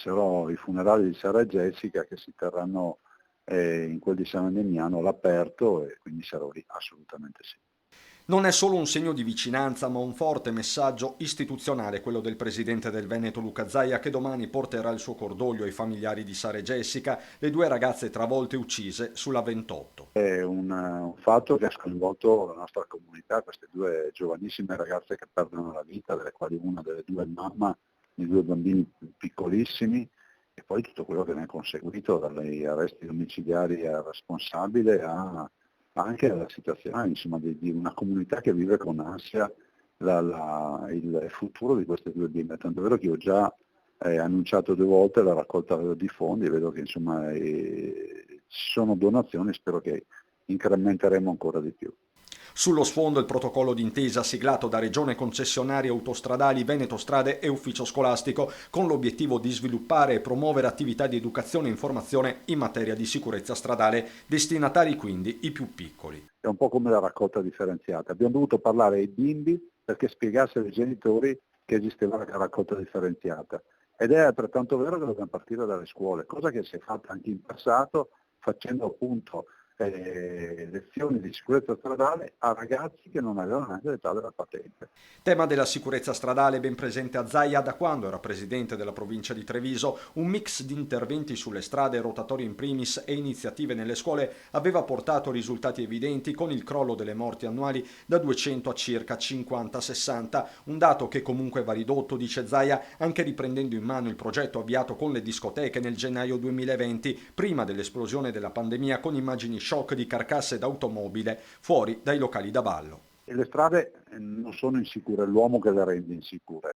I funerali di Sara e Jessica che si terranno in quel di San Damiano all'aperto e quindi sarò lì, assolutamente sì. Non è solo un segno di vicinanza, ma un forte messaggio istituzionale, quello del presidente del Veneto Luca Zaia, che domani porterà il suo cordoglio ai familiari di Sara e Jessica, le due ragazze travolte e uccise sulla 28. È un fatto che ha sconvolto la nostra comunità, queste due giovanissime ragazze che perdono la vita, delle quali una delle due è mamma di due bambini piccolissimi, e poi tutto quello che ne è conseguito, dagli arresti domiciliari al responsabile anche alla situazione insomma, di una comunità che vive con ansia il futuro di queste due bimbe. Tanto è vero che io ho già annunciato 2 volte la raccolta di fondi, vedo che insomma, ci sono donazioni, spero che incrementeremo ancora di più. Sullo sfondo il protocollo d'intesa siglato da Regione Concessionarie Autostradali, Veneto Strade e Ufficio Scolastico con l'obiettivo di sviluppare e promuovere attività di educazione e informazione in materia di sicurezza stradale, destinatari quindi i più piccoli. È un po' come la raccolta differenziata. Abbiamo dovuto parlare ai bimbi perché spiegassero ai genitori che esisteva la raccolta differenziata. Ed è altrettanto vero che dobbiamo partire dalle scuole, cosa che si è fatta anche in passato facendo appunto lezioni di sicurezza stradale a ragazzi che non avevano neanche l'età della patente. Tema della sicurezza stradale ben presente a Zaia da quando era presidente della provincia di Treviso, un mix di interventi sulle strade, rotatori in primis e iniziative nelle scuole aveva portato risultati evidenti con il crollo delle morti annuali da 200 a circa 50-60, un dato che comunque va ridotto, dice Zaia, anche riprendendo in mano il progetto avviato con le discoteche nel gennaio 2020, prima dell'esplosione della pandemia, con immagini shock di carcasse d'automobile fuori dai locali da ballo. E le strade non sono insicure, è l'uomo che le rende insicure.